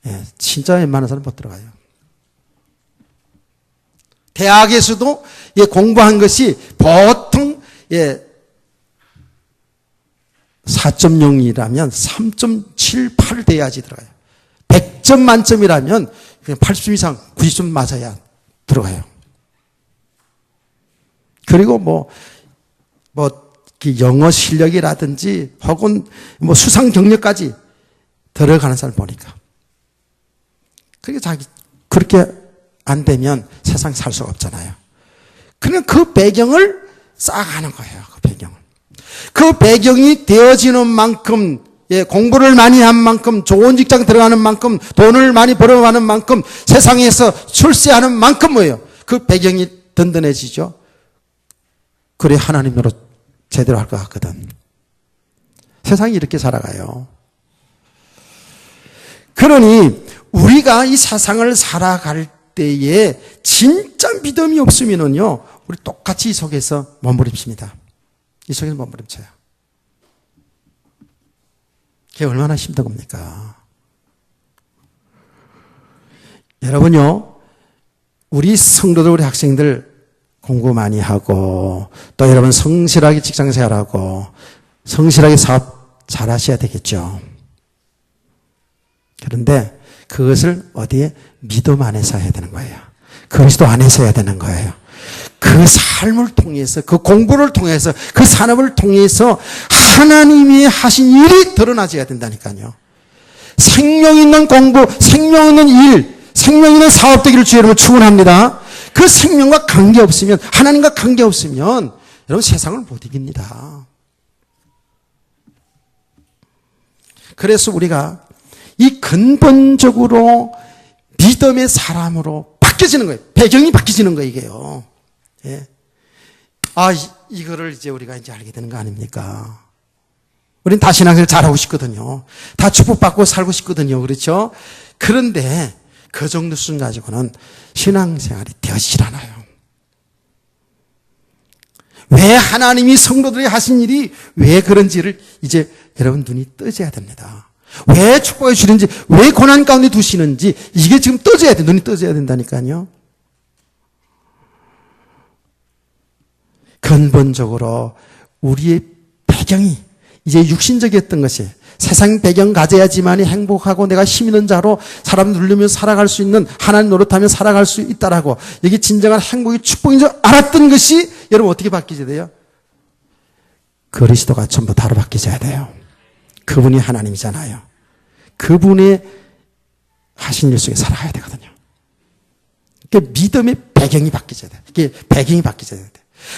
예, 진짜 웬만한 사람 못 들어가요. 대학에서도 공부한 것이 보통 4.0이라면 3.78 돼야지 들어가요. 100점 만점이라면 그냥 80점 이상, 90점 맞아야 들어가요. 그리고 영어 실력이라든지 혹은 수상 경력까지 들어가는 사람 보니까. 그렇게 안 되면 세상 살 수가 없잖아요. 그냥 그 배경을 쌓아가는 거예요. 그 배경이 되어지는 만큼, 공부를 많이 한 만큼, 좋은 직장 들어가는 만큼, 돈을 많이 벌어가는 만큼, 세상에서 출세하는 만큼 뭐예요? 그 배경이 든든해지죠. 그래 하나님으로 제대로 할 것 같거든. 세상이 이렇게 살아가요. 그러니 우리가 이 세상을 살아갈 때에 진짜 믿음이 없으면은요, 우리 똑같이 이 속에서 몸부림칩니다. 이 속에서 몸부림쳐요. 그게 얼마나 힘든 겁니까? 여러분요, 우리 성도들, 우리 학생들 공부 많이 하고, 또 여러분 성실하게 직장생활하고, 성실하게 사업 잘 하셔야 되겠죠. 그런데 그것을 어디에? 믿음 안에서 해야 되는 거예요. 그리스도 안에서 해야 되는 거예요. 그 삶을 통해서, 그 공부를 통해서, 그 산업을 통해서 하나님이 하신 일이 드러나져야 된다니까요. 생명 있는 공부, 생명 있는 일, 생명 있는 사업 되기를 주 여러분 축원합니다. 그 생명과 관계없으면, 하나님과 관계없으면 여러분 세상을 못 이깁니다. 그래서 우리가 이 근본적으로 믿음의 사람으로 바뀌어지는 거예요. 배경이 바뀌어지는 거예요, 이게요. 예. 이거를 이제 우리가 이제 알게 되는 거 아닙니까? 우린 다 신앙생활 잘하고 싶거든요. 다 축복받고 살고 싶거든요. 그렇죠? 그런데 그 정도 수준 가지고는 신앙생활이 되어지질 않아요. 왜 하나님이 성도들이 하신 일이 왜 그런지를 이제 여러분 눈이 떠져야 됩니다. 왜 축복해 주시는지, 왜 고난 가운데 두시는지, 이게 지금 떠져야 돼. 눈이 떠져야 된다니까요. 근본적으로 우리의 배경이 이제 육신적이었던 것이 세상 배경 가져야지만이 행복하고 내가 힘 있는 자로 사람 누르며 살아갈 수 있는, 하나님 노릇하며 살아갈 수 있다라고, 이게 진정한 행복이 축복인 줄 알았던 것이 여러분 어떻게 바뀌어야 돼요? 그리스도가 전부 다로 바뀌어야 돼요. 그분이 하나님이잖아요. 그분의 하신 일 속에 살아가야 되거든요. 그러니까 믿음의 배경이 바뀌어야 돼요. 이게 배경이 바뀌어야 돼요.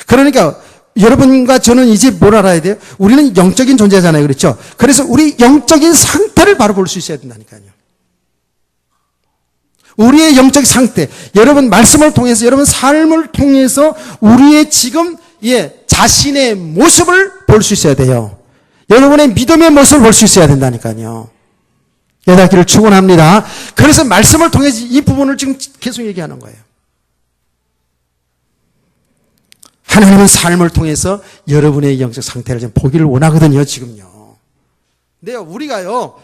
그러니까 여러분과 저는 이제 뭘 알아야 돼요? 우리는 영적인 존재잖아요. 그렇죠? 그래서 우리 영적인 상태를 바로 볼 수 있어야 된다니까요. 우리의 영적 상태, 여러분 말씀을 통해서, 여러분 삶을 통해서 우리의 지금 자신의 모습을 볼 수 있어야 돼요. 여러분의 믿음의 모습을 볼 수 있어야 된다니까요. 깨닫기를 축원합니다. 그래서 말씀을 통해서 이 부분을 지금 계속 얘기하는 거예요. 하나님은 삶을 통해서 여러분의 영적 상태를 좀 보기를 원하거든요, 지금요. 근데 우리가요,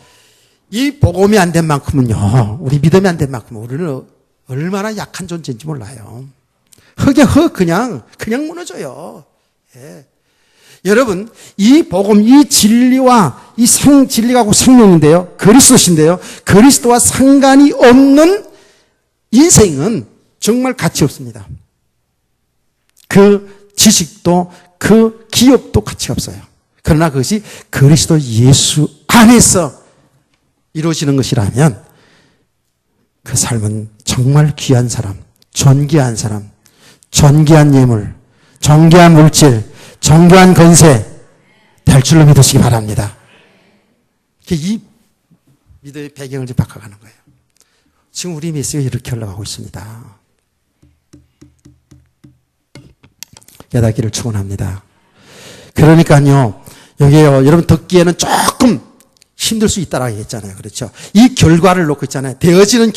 이 복음이 안 된 만큼은요, 우리 믿음이 안 된 만큼은 우리는 얼마나 약한 존재인지 몰라요. 흙에 흙 그냥 무너져요. 예. 여러분, 이 복음, 이 진리와 이 진리가 생명인데요, 그리스도신데요, 그리스도와 상관이 없는 인생은 정말 가치 없습니다. 그 지식도 그 기업도 가치가 없어요. 그러나 그것이 그리스도 예수 안에서 이루어지는 것이라면 그 삶은 정말 귀한 사람, 존귀한 사람, 존귀한 예물, 존귀한 물질, 존귀한 권세 될 줄로 믿으시기 바랍니다. 이 믿음의 배경을 좀 바꿔가는 거예요. 지금 우리 메시지가 이렇게 흘러가고 있습니다. 깨닫기를 축원합니다. 그러니까요, 여기요, 여러분 듣기에는 조금 힘들 수 있다라고 했잖아요. 그렇죠? 이 결과를 놓고 있잖아요. 되어지는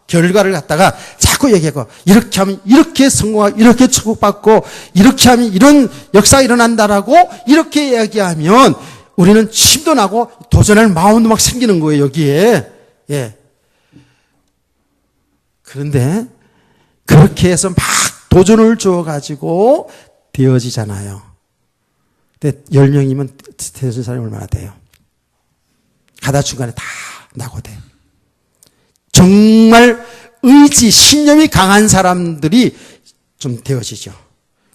결과를 갖다가 자꾸 얘기하고, 이렇게 하면 이렇게 성공하고, 이렇게 축복받고, 이렇게 하면 이런 역사가 일어난다라고 이렇게 이야기하면 우리는 힘도 나고 도전할 마음도 막 생기는 거예요, 여기에. 예. 그런데 그렇게 해서 막 도전을 줘가지고 되어지잖아요. 근데 10명이면 되어진 사람이 얼마나 돼요? 가다 중간에 다 낙오돼요. 정말 의지, 신념이 강한 사람들이 좀 되어지죠.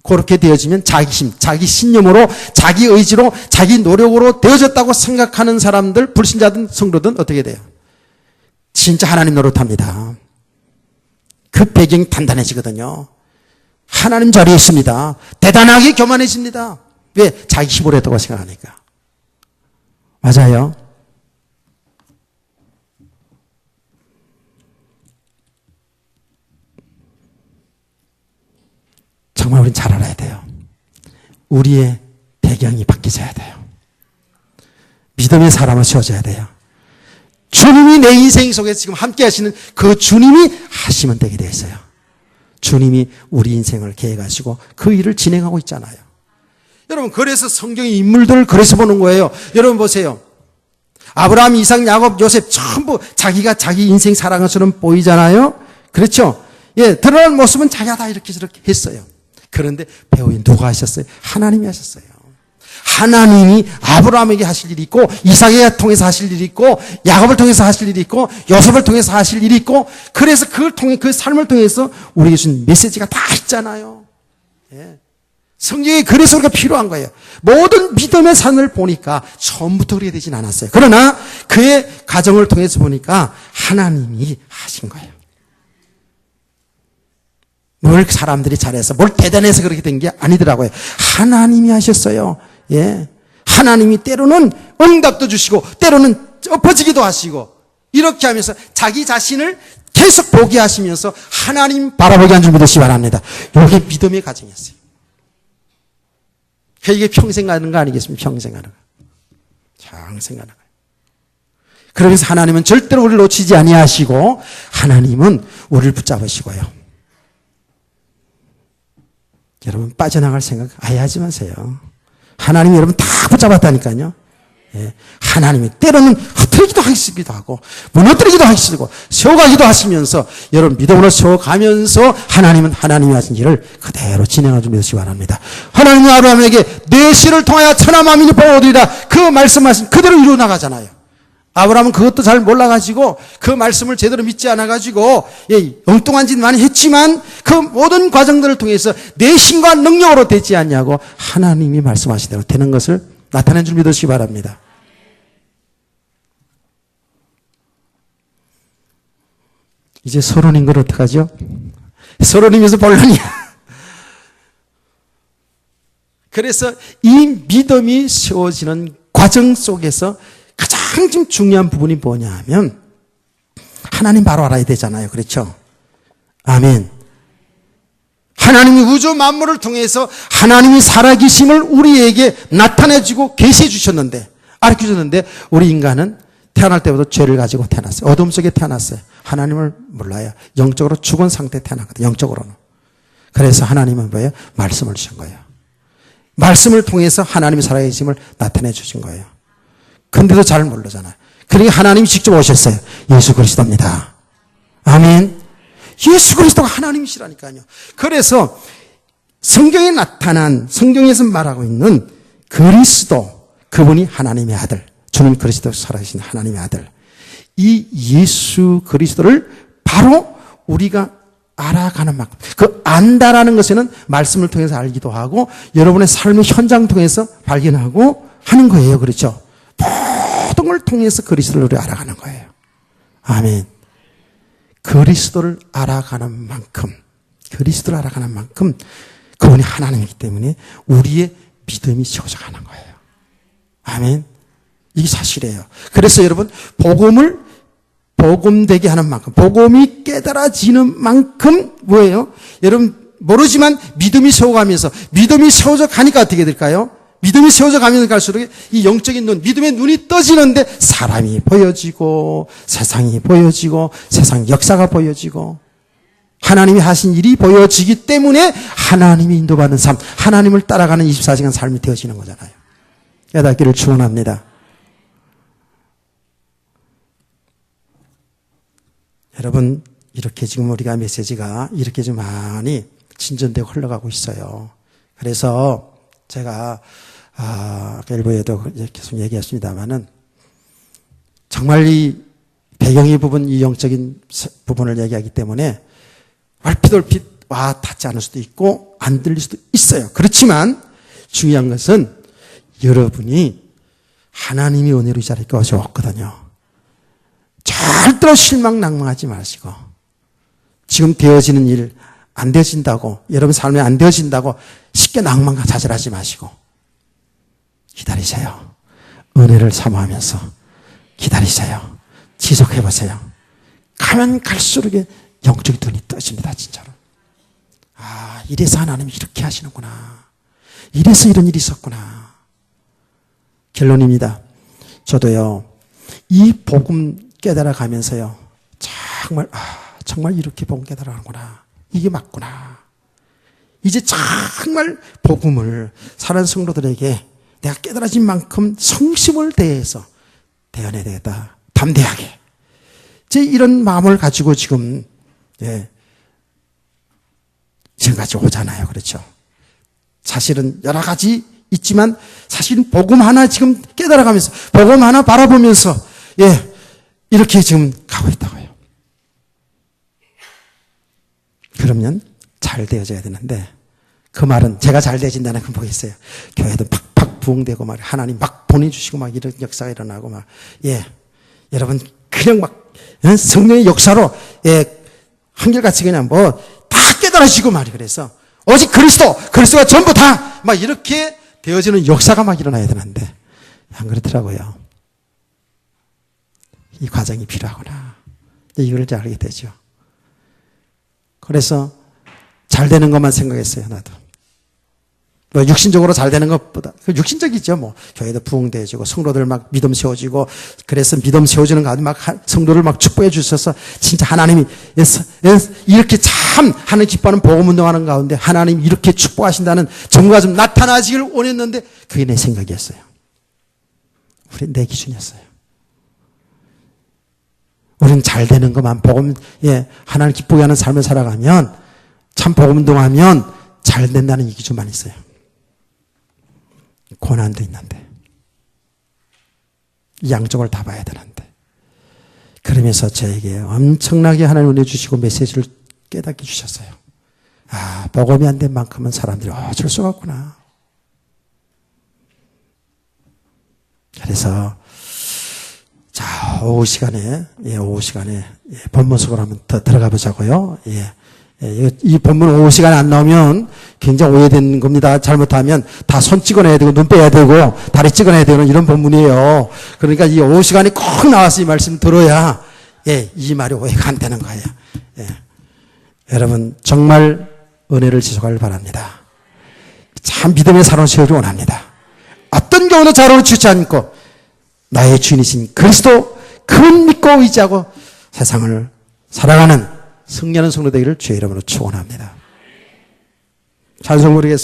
그렇게 되어지면 자기 힘, 자기 신념으로, 자기 의지로, 자기 노력으로 되어졌다고 생각하는 사람들, 불신자든 성도든 어떻게 돼요? 진짜 하나님 노릇합니다. 그 배경이 단단해지거든요. 하나님 자리에 있습니다. 대단하게 교만해집니다. 왜? 자기 힘으로 했다고 생각하니까. 맞아요. 정말 우리는 잘 알아야 돼요. 우리의 배경이 바뀌어져야 돼요. 믿음의 사람을 세워줘야 돼요. 주님이 내 인생 속에 지금 함께 하시는 그 주님이 하시면 되게 되어 있어요. 주님이 우리 인생을 계획하시고 그 일을 진행하고 있잖아요. 여러분, 그래서 성경의 인물들을 그래서 보는 거예요. 여러분 보세요. 아브라함, 이삭, 야곱, 요셉 전부 자기가 자기 인생 살아간 것처럼 보이잖아요. 그렇죠? 예, 드러난 모습은 자기가 다 이렇게 저렇게 했어요. 그런데 배우인 누가 하셨어요? 하나님이 하셨어요. 하나님이 아브라함에게 하실 일이 있고, 이삭을 통해서 하실 일이 있고, 야곱을 통해서 하실 일이 있고, 요셉을 통해서 하실 일이 있고, 그래서 그걸 통해, 그 삶을 통해서 우리에게 주신 메시지가 다 있잖아요. 예. 성경이 그래서 우리가 필요한 거예요. 모든 믿음의 산을 보니까 처음부터 그렇게 되진 않았어요. 그러나 그의 가정을 통해서 보니까 하나님이 하신 거예요. 뭘 사람들이 잘해서, 뭘 대단해서 그렇게 된 게 아니더라고요. 하나님이 하셨어요. 예. 하나님이 때로는 응답도 주시고, 때로는 엎어지기도 하시고, 이렇게 하면서 자기 자신을 계속 보게 하시면서 하나님 바라보게 한 줄 믿으시기 바랍니다. 이게 믿음의 과정이었어요. 이게 평생 가는 거 아니겠습니까? 평생 가는 거. 평생 가는 거예요. 그러면서 하나님은 절대로 우리를 놓치지 아니하시고, 하나님은 우리를 붙잡으시고요. 여러분, 빠져나갈 생각 아예 하지 마세요. 하나님이 여러분 다 붙잡았다니까요. 예. 하나님이 때로는 흩어지기도 하시기도 하고, 무너뜨리기도 하시고, 세워가기도 하시면서, 여러분 믿음으로 세워가면서 하나님은 하나님이 하신 일을 그대로 진행하지 믿으시기 바랍니다. 하나님은 아브라함에게 내 씨를 통하여 천하 만민이 복되리라, 그 말씀하신 그대로 이루어 나가잖아요. 아브라함은 그것도 잘 몰라가지고 그 말씀을 제대로 믿지 않아가지고 엉뚱한 짓 많이 했지만 그 모든 과정들을 통해서 내 신과 능력으로 되지 않냐고 하나님이 말씀하신 대로 되는 것을 나타낸 줄 믿으시기 바랍니다. 이제 서론인 걸 어떡하죠? 서론이면서 본론이야. 그래서 이 믿음이 세워지는 과정 속에서 가장 좀 중요한 부분이 뭐냐 하면 하나님 바로 알아야 되잖아요. 그렇죠? 아멘. 하나님이 우주 만물을 통해서 하나님이 살아계심을 우리에게 나타내주고 계시해 주셨는데, 알려 주셨는데, 우리 인간은 태어날 때부터 죄를 가지고 태어났어요. 어둠 속에 태어났어요. 하나님을 몰라요. 영적으로 죽은 상태에 태어났거든요. 영적으로는. 그래서 하나님은 뭐예요? 말씀을 주신 거예요. 말씀을 통해서 하나님이 살아계심을 나타내 주신 거예요. 근데도 잘 모르잖아요. 그러니까 하나님이 직접 오셨어요. 예수 그리스도입니다. 아멘. 예수 그리스도가 하나님이시라니까요. 그래서 성경에 나타난, 성경에서 말하고 있는 그리스도, 그분이 하나님의 아들, 주님 그리스도 살아계신 하나님의 아들, 이 예수 그리스도를 바로 우리가 알아가는 만큼, 그 안다라는 것에는 말씀을 통해서 알기도 하고 여러분의 삶의 현장 통해서 발견하고 하는 거예요. 그렇죠? 모든 걸 통해서 그리스도를 우리 알아가는 거예요. 아멘. 그리스도를 알아가는 만큼, 그리스도를 알아가는 만큼 그분이 하나님이기 때문에 우리의 믿음이 세워져 가는 거예요. 아멘. 이게 사실이에요. 그래서 여러분, 복음을 복음되게 하는 만큼, 복음이 깨달아지는 만큼 뭐예요? 여러분 모르지만 믿음이 세워가면서, 믿음이 세워져 가니까 어떻게 될까요? 믿음이 세워져 가면 갈수록 이 영적인 눈, 믿음의 눈이 떠지는데 사람이 보여지고 세상이 보여지고 세상 역사가 보여지고 하나님이 하신 일이 보여지기 때문에 하나님이 인도받는 삶, 하나님을 따라가는 24시간 삶이 되어지는 거잖아요. 깨닫기를 축원합니다. 여러분, 이렇게 지금 우리가 메시지가 이렇게 좀 많이 진전되고 흘러가고 있어요. 그래서 제가 일부에도 계속 얘기했습니다만은 정말 이 배경의 부분, 이 영적인 부분을 얘기하기 때문에 얼핏 와 닿지 않을 수도 있고 안 들릴 수도 있어요. 그렇지만 중요한 것은 여러분이 하나님이 은혜로 이 자리에 오셨거든요. 절대로 실망 낭망하지 마시고 지금 되어지는 일 안 되어진다고, 여러분 삶에 안 되어진다고 쉽게 낭만과 좌절하지 마시고 기다리세요. 은혜를 사모하면서 기다리세요. 지속해보세요. 가면 갈수록 영적인 눈이 떠집니다. 진짜로. 이래서 하나님이 이렇게 하시는구나. 이래서 이런 일이 있었구나. 결론입니다. 저도요, 이 복음 깨달아 가면서요, 정말 이렇게 복음 깨달아가는구나. 이게 맞구나. 이제 정말 복음을 사랑하는 성도들에게 내가 깨달아진 만큼 성심을 다해서 대언해야 되겠다. 담대하게. 제 이런 마음을 가지고 지금, 지금까지 오잖아요. 그렇죠. 사실은 여러 가지 있지만 사실은 복음 하나 지금 깨달아가면서 복음 하나 바라보면서 이렇게 지금 가고 있다고요. 그러면 잘 되어져야 되는데 그 말은 제가 잘 되어진다는 건 뭐겠어요? 교회도 팍팍 부흥되고 막 하나님 막 보내주시고 막 이런 역사가 일어나고 막 여러분 그냥 막 성령의 역사로 한결같이 그냥 뭐 다 깨달으시고 말이 그래서 오직 그리스도가 전부 다 막 이렇게 되어지는 역사가 막 일어나야 되는데 안 그렇더라고요. 이 과정이 필요하구나. 이걸 이제 알게 되죠. 그래서 잘 되는 것만 생각했어요. 나도. 뭐 육신적으로 잘 되는 것보다 육신적이죠. 뭐 교회도 부흥되어지고 성도들 막 믿음 세워지고 그래서 믿음 세워지는 가운데 막 성도를 막 축복해 주셔서 진짜 하나님이 이렇게 참 하나님 기뻐하는 복음 운동하는 가운데 하나님이 이렇게 축복하신다는 증거가 좀 나타나지를 원했는데 그게 내 생각이었어요. 내 기준이었어요. 우리는 잘 되는 것만 복음 하나님 기쁘게 하는 삶을 살아가면 참 복음 운동하면 잘 된다는 이 기준만 있어요. 고난도 있는데 양쪽을 다 봐야 되는데 그러면서 저에게 엄청나게 하나님 은혜 주시고 메시지를 깨닫게 주셨어요. 복음이 안 된 만큼은 사람들이 어쩔 수가 없구나. 그래서 자 오후 시간에 본문 속으로 한번 더 들어가 보자고요. 이 본문 오후 시간에 안 나오면 굉장히 오해되는 겁니다. 잘못하면 다 손 찍어내야 되고 눈 빼야 되고 다리 찍어내야 되는 이런 본문이에요. 그러니까 이 오후 시간에 꼭 나와서 이 말씀 들어야 이 말이 오해가 안 되는 거예요. 여러분 정말 은혜를 지속하길 바랍니다. 참 믿음의 사랑을 세우기 원합니다. 어떤 경우도 자로를 치지 않고 나의 주인이신 그리스도 그분 믿고 의지하고 세상을 살아가는 승리하는 성도 되기를 주의 이름으로 축원합니다. 찬송 부르겠습니다.